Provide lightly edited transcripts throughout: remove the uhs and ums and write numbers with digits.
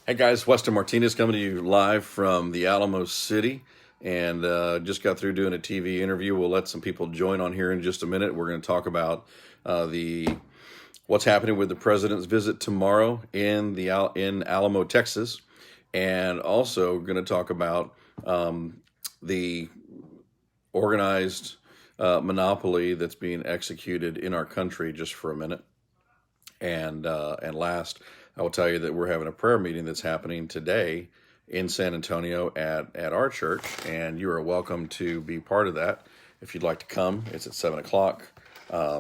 Hey guys, Weston Martinez coming to you live from the Alamo City, and just got through doing a TV interview. We'll let some people join on here in just a minute. We're going to talk about the what's happening with the president's visit tomorrow in Alamo, Texas, and also going to talk about the organized monopoly that's being executed in our country just for a minute. And last, I will tell you that we're having a prayer meeting that's happening today in San Antonio at our church, and you are welcome to be part of that if you'd like to come. It's at 7 o'clock. I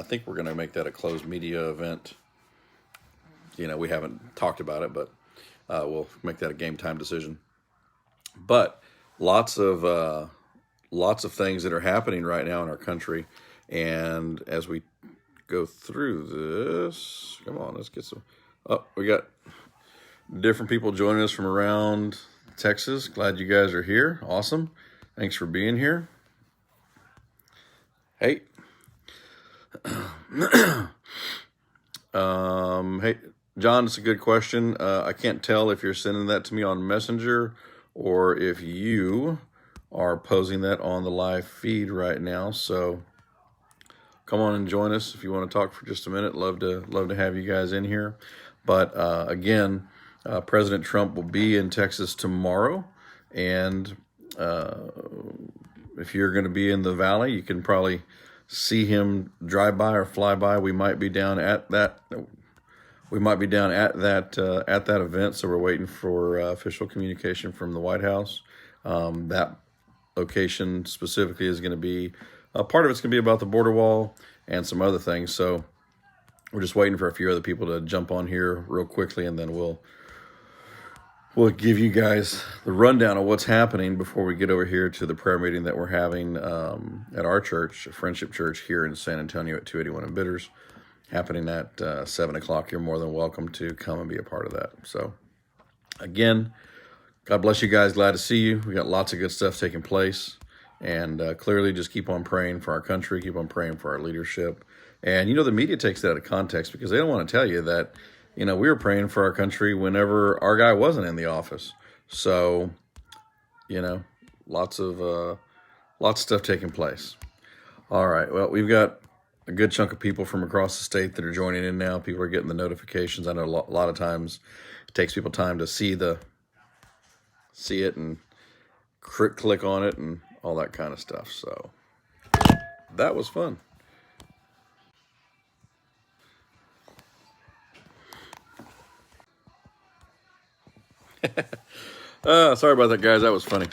think we're going to make that a closed media event. We haven't talked about it, but we'll make that a game time decision. But lots of things that are happening right now in our country, and as we go through this, come on, let's get some. Oh, we got different people joining us from around Texas. Glad you guys are here. Awesome. Thanks for being here. Hey. Hey, John, it's a good question. I can't tell if you're sending that to me on Messenger or if you are posing that on the live feed right now. So come on and join us if you want to talk for just a minute. Love to have you guys in here. But again, President Trump will be in Texas tomorrow, and if you're going to be in the valley, you can probably see him drive by or fly by. We might be down at that. We might be down at that event. So we're waiting for official communication from the White House. That location specifically is going to be part of it's going to be about the border wall and some other things. So we're just waiting for a few other people to jump on here real quickly, and then we'll give you guys the rundown of what's happening before we get over here to the prayer meeting that we're having at our church, Friendship Church here in San Antonio at 281 in Bitters, happening at 7 o'clock. You're more than welcome to come and be a part of that. So again, God bless you guys. Glad to see you. We got lots of good stuff taking place. And clearly just keep on praying for our country, keep on praying for our leadership. And, the media takes that out of context because they don't want to tell you that, we were praying for our country whenever our guy wasn't in the office. So, lots of stuff taking place. All right. Well, we've got a good chunk of people from across the state that are joining in now. People are getting the notifications. I know a lot of times it takes people time to see it and click on it and all that kind of stuff. So that was fun. Sorry about that, guys. That was funny.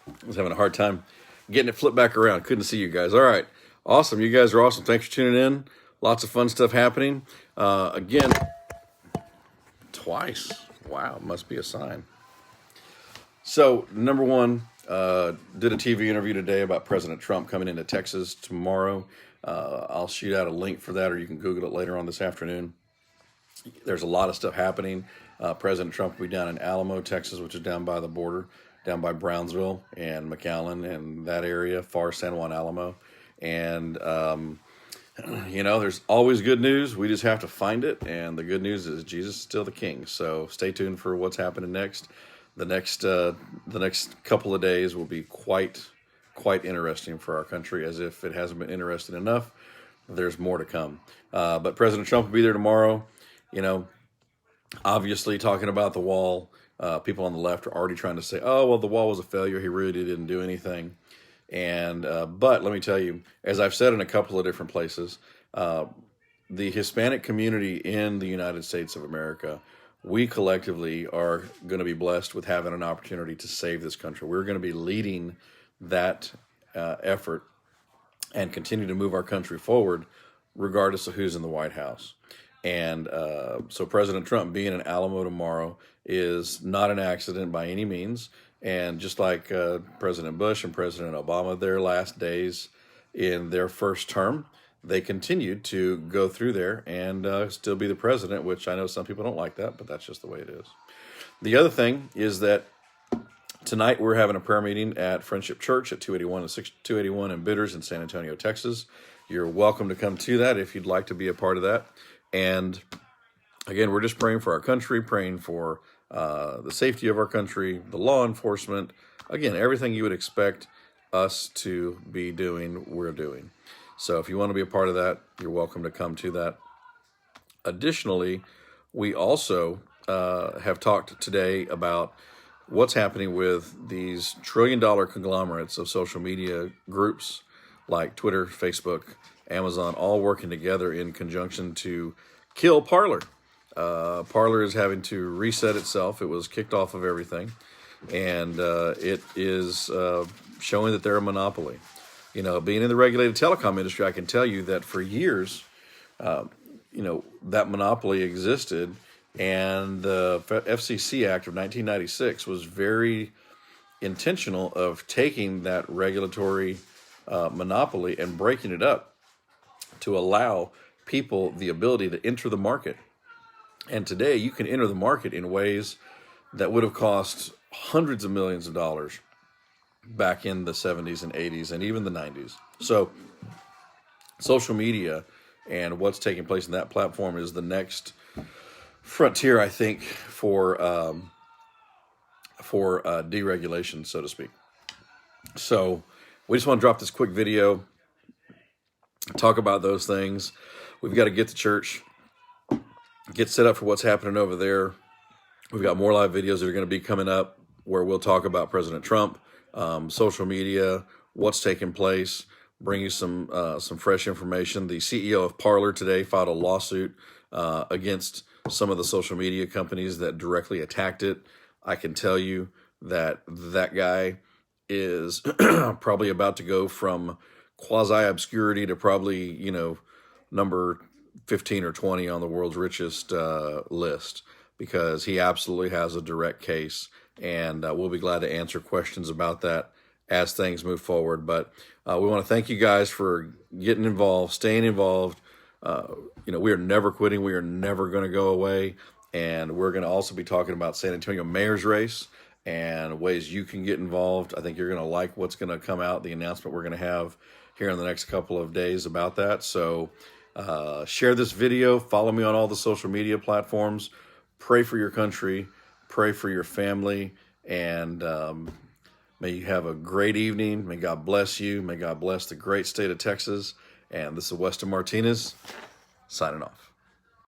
I was having a hard time getting it flipped back around. Couldn't see you guys. All right. Awesome. You guys are awesome. Thanks for tuning in. Lots of fun stuff happening. Again, twice. Wow. Must be a sign. So, number one, did a TV interview today about President Trump coming into Texas tomorrow. I'll shoot out a link for that, or you can Google it later on this afternoon. There's a lot of stuff happening. President Trump will be down in Alamo, Texas, which is down by the border, down by Brownsville and McAllen and that area, far San Juan Alamo. And, there's always good news. We just have to find it. And the good news is Jesus is still the king. So stay tuned for what's happening next. The next couple of days will be quite interesting for our country, as if it hasn't been interesting enough. There's more to come. But President Trump will be there tomorrow. Obviously talking about the wall. People on the left are already trying to say, oh, well, the wall was a failure. He really didn't do anything. And but let me tell you, as I've said in a couple of different places, the Hispanic community in the United States of America, we collectively are going to be blessed with having an opportunity to save this country. We're going to be leading that effort and continue to move our country forward, regardless of who's in the White House. And so President Trump being in Alamo tomorrow is not an accident by any means. And just like President Bush and President Obama, their last days in their first term, they continued to go through there and still be the president, which I know some people don't like that, but that's just the way it is. The other thing is that tonight we're having a prayer meeting at Friendship Church at 281 in Bitters in San Antonio, Texas. You're welcome to come to that if you'd like to be a part of that. And Again, we're just praying for our country, praying for the safety of our country, the law enforcement. Again, everything you would expect us to be doing, we're doing. So if you want to be a part of that, you're welcome to come to that. Additionally, we also have talked today about what's happening with these trillion-dollar conglomerates of social media groups like Twitter, Facebook, Amazon, all working together in conjunction to kill Parler. Parler is having to reset itself. It was kicked off of everything, and it is showing that they're a monopoly. You know, being in the regulated telecom industry, I can tell you that for years, that monopoly existed, and the FCC Act of 1996 was very intentional of taking that regulatory monopoly and breaking it up to allow people the ability to enter the market. And today you can enter the market in ways that would have cost hundreds of millions of dollars back in the 70s and 80s and even the 90s. So social media and what's taking place in that platform is the next frontier, I think, for deregulation, so to speak. So we just want to drop this quick video, talk about those things. We've got to get to church, get set up for what's happening over there. We've got more live videos that are going to be coming up where we'll talk about President Trump, social media, what's taking place, bring you some fresh information. The CEO of Parler today filed a lawsuit against some of the social media companies that directly attacked it. I can tell you that guy is probably about to go from quasi-obscurity to probably, number 15 or 20 on the world's richest list, because he absolutely has a direct case, and we'll be glad to answer questions about that as things move forward. But we want to thank you guys for getting involved, staying involved. We are never quitting. We are never going to go away. And we're going to also be talking about San Antonio mayor's race and ways you can get involved. I think you're going to like what's going to come out, the announcement we're going to have here in the next couple of days about that. So share this video, follow me on all the social media platforms, pray for your country, pray for your family, and may you have a great evening. May God bless you. May God bless the great state of Texas. And this is Weston Martinez signing off.